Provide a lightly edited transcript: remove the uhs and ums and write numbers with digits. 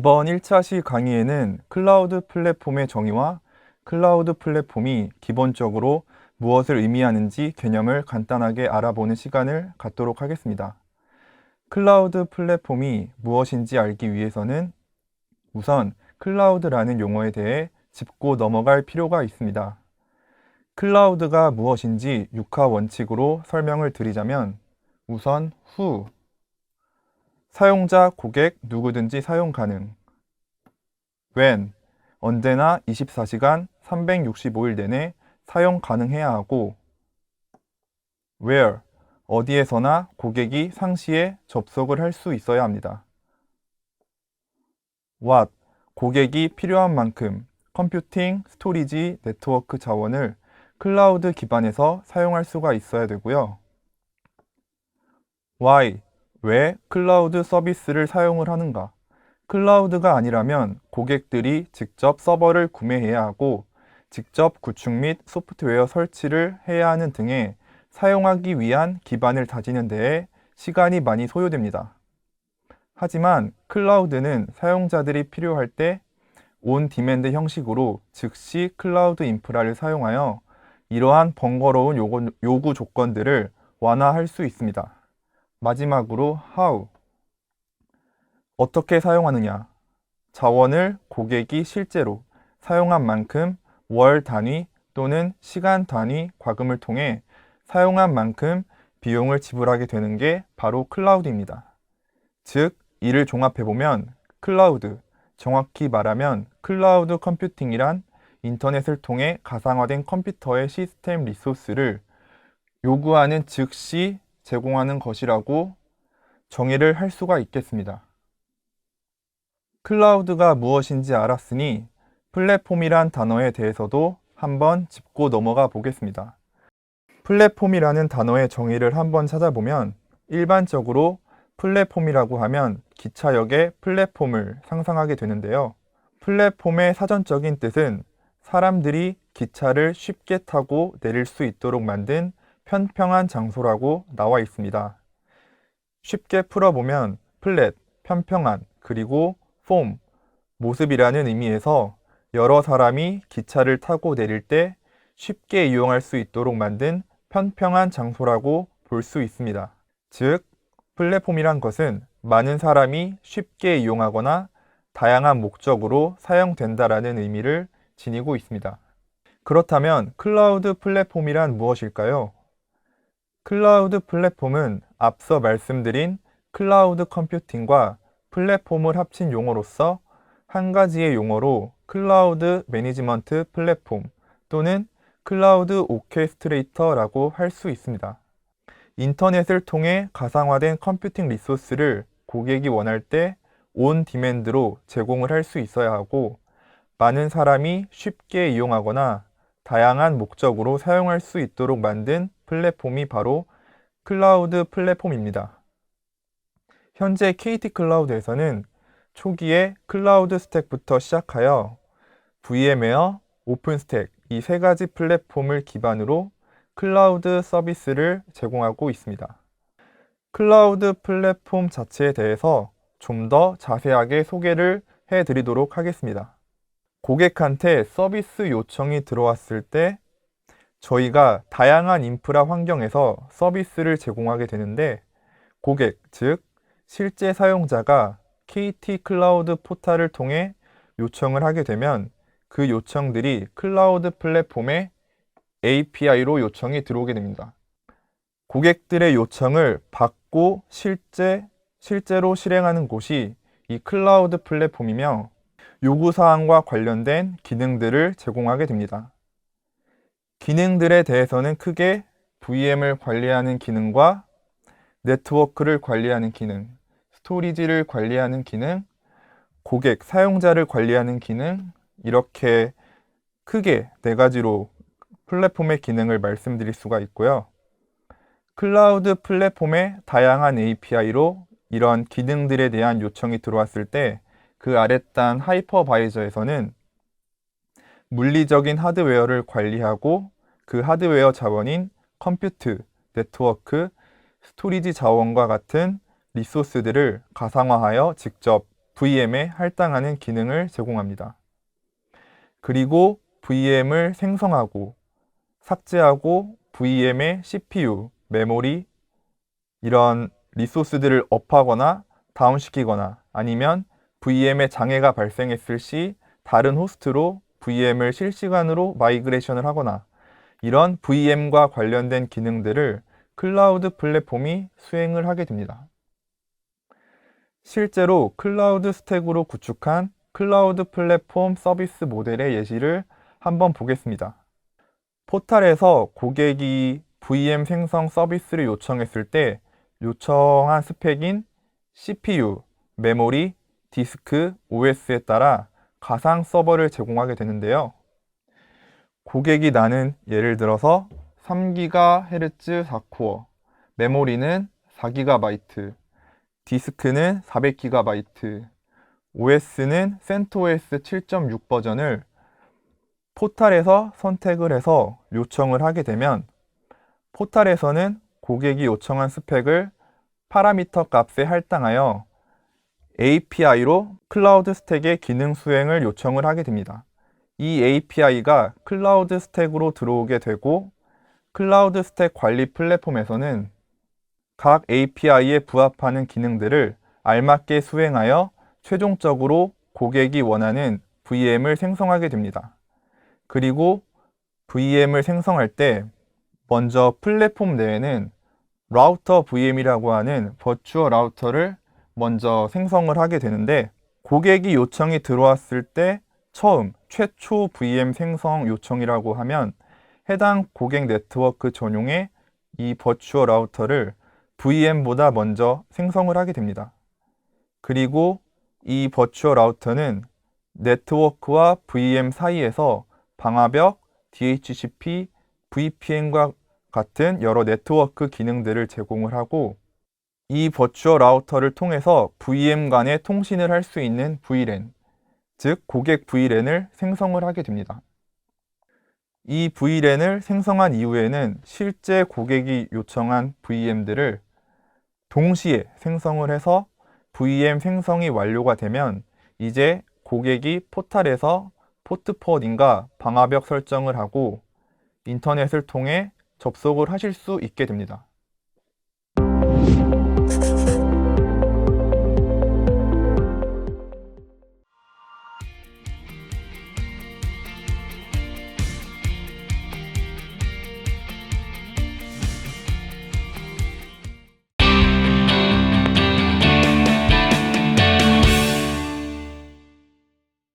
이번 1차 강의에는 클라우드 플랫폼의 정의와 클라우드 플랫폼이 기본적으로 무엇을 의미하는지 개념을 간단하게 알아보는 시간을 갖도록 하겠습니다. 클라우드 플랫폼이 무엇인지 알기 위해서는 우선 클라우드라는 용어에 대해 짚고 넘어갈 필요가 있습니다. 클라우드가 무엇인지 육하 원칙으로 설명을 드리자면 우선 who, 사용자, 고객, 누구든지 사용 가능. when, 언제나 24시간 365일 내내 사용 가능해야 하고 where, 어디에서나 고객이 상시에 접속을 할 수 있어야 합니다. what, 고객이 필요한 만큼 컴퓨팅, 스토리지, 네트워크 자원을 클라우드 기반에서 사용할 수가 있어야 되고요. why, 왜 클라우드 서비스를 사용을 하는가? 클라우드가 아니라면 고객들이 직접 서버를 구매해야 하고 직접 구축 및 소프트웨어 설치를 해야 하는 등의 사용하기 위한 기반을 다지는 데에 시간이 많이 소요됩니다. 하지만 클라우드는 사용자들이 필요할 때 온 디맨드 형식으로 즉시 클라우드 인프라를 사용하여 이러한 번거로운 요구 조건들을 완화할 수 있습니다. 마지막으로 how, 어떻게 사용하느냐? 자원을 고객이 실제로 사용한 만큼 월 단위 또는 시간 단위 과금을 통해 사용한 만큼 비용을 지불하게 되는 게 바로 클라우드입니다. 즉, 이를 종합해보면 클라우드, 정확히 말하면 클라우드 컴퓨팅이란 인터넷을 통해 가상화된 컴퓨터의 시스템 리소스를 요구하는 즉시 제공하는 것이라고 정의를 할 수가 있겠습니다. 클라우드가 무엇인지 알았으니 플랫폼이란 단어에 대해서도 한번 짚고 넘어가 보겠습니다. 플랫폼이라는 단어의 정의를 한번 찾아보면 일반적으로 플랫폼이라고 하면 기차역의 플랫폼을 상상하게 되는데요. 플랫폼의 사전적인 뜻은 사람들이 기차를 쉽게 타고 내릴 수 있도록 만든 편평한 장소라고 나와 있습니다. 쉽게 풀어보면 플랫, 편평한, 그리고 폼, 모습이라는 의미에서 여러 사람이 기차를 타고 내릴 때 쉽게 이용할 수 있도록 만든 편평한 장소라고 볼 수 있습니다. 즉, 플랫폼이란 것은 많은 사람이 쉽게 이용하거나 다양한 목적으로 사용된다라는 의미를 지니고 있습니다. 그렇다면 클라우드 플랫폼이란 무엇일까요? 클라우드 플랫폼은 앞서 말씀드린 클라우드 컴퓨팅과 플랫폼을 합친 용어로서 한 가지의 용어로 클라우드 매니지먼트 플랫폼 또는 클라우드 오케스트레이터라고 할 수 있습니다. 인터넷을 통해 가상화된 컴퓨팅 리소스를 고객이 원할 때 온 디맨드로 제공을 할 수 있어야 하고 많은 사람이 쉽게 이용하거나 다양한 목적으로 사용할 수 있도록 만든 플랫폼이 바로 클라우드 플랫폼입니다. 현재 KT 클라우드에서는 초기에 클라우드 스택부터 시작하여 VM웨어, 오픈스택 이 세 가지 플랫폼을 기반으로 클라우드 서비스를 제공하고 있습니다. 클라우드 플랫폼 자체에 대해서 좀 더 자세하게 소개를 해드리도록 하겠습니다. 고객한테 서비스 요청이 들어왔을 때 저희가 다양한 인프라 환경에서 서비스를 제공하게 되는데 고객, 즉 실제 사용자가 KT 클라우드 포탈을 통해 요청을 하게 되면 그 요청들이 클라우드 플랫폼의 API로 요청이 들어오게 됩니다. 고객들의 요청을 받고 실제로 실행하는 곳이 이 클라우드 플랫폼이며 요구사항과 관련된 기능들을 제공하게 됩니다. 기능들에 대해서는 크게 VM을 관리하는 기능과 네트워크를 관리하는 기능, 스토리지를 관리하는 기능, 고객, 사용자를 관리하는 기능, 이렇게 크게 네 가지로 플랫폼의 기능을 말씀드릴 수가 있고요. 클라우드 플랫폼의 다양한 API로 이런 기능들에 대한 요청이 들어왔을 때 그 아랫단 하이퍼바이저에서는 물리적인 하드웨어를 관리하고 그 하드웨어 자원인 컴퓨트, 네트워크, 스토리지 자원과 같은 리소스들을 가상화하여 직접 VM에 할당하는 기능을 제공합니다. 그리고 VM을 생성하고 삭제하고 VM의 CPU, 메모리, 이런 리소스들을 업하거나 다운시키거나 아니면 VM에 장애가 발생했을 시 다른 호스트로 VM을 실시간으로 마이그레이션을 하거나 이런 VM과 관련된 기능들을 클라우드 플랫폼이 수행을 하게 됩니다. 실제로 클라우드 스택으로 구축한 클라우드 플랫폼 서비스 모델의 예시를 한번 보겠습니다. 포탈에서 고객이 VM 생성 서비스를 요청했을 때 요청한 스펙인 CPU, 메모리, 디스크, OS에 따라 가상 서버를 제공하게 되는데요. 고객이 나는 예를 들어서 3GHz 4코어, 메모리는 4GB, 디스크는 400GB, OS는 CentOS 7.6 버전을 포탈에서 선택을 해서 요청을 하게 되면 포탈에서는 고객이 요청한 스펙을 파라미터 값에 할당하여 API로 클라우드 스택의 기능 수행을 요청을 하게 됩니다. 이 API가 클라우드 스택으로 들어오게 되고 클라우드 스택 관리 플랫폼에서는 각 API에 부합하는 기능들을 알맞게 수행하여 최종적으로 고객이 원하는 VM을 생성하게 됩니다. 그리고 VM을 생성할 때 먼저 플랫폼 내에는 라우터 VM이라고 하는 버추얼 라우터를 먼저 생성을 하게 되는데 고객이 요청이 들어왔을 때 최초 VM 생성 요청이라고 하면 해당 고객 네트워크 전용의 이 버추얼 라우터를 VM보다 먼저 생성을 하게 됩니다. 그리고 이 버추얼 라우터는 네트워크와 VM 사이에서 방화벽, DHCP, VPN과 같은 여러 네트워크 기능들을 제공을 하고 이 버추얼 라우터를 통해서 VM 간에 통신을 할 수 있는 VLAN, 즉 고객 VLAN을 생성을 하게 됩니다. 이 VLAN을 생성한 이후에는 실제 고객이 요청한 VM들을 동시에 생성을 해서 VM 생성이 완료가 되면 이제 고객이 포탈에서 포트 포워딩과 방화벽 설정을 하고 인터넷을 통해 접속을 하실 수 있게 됩니다.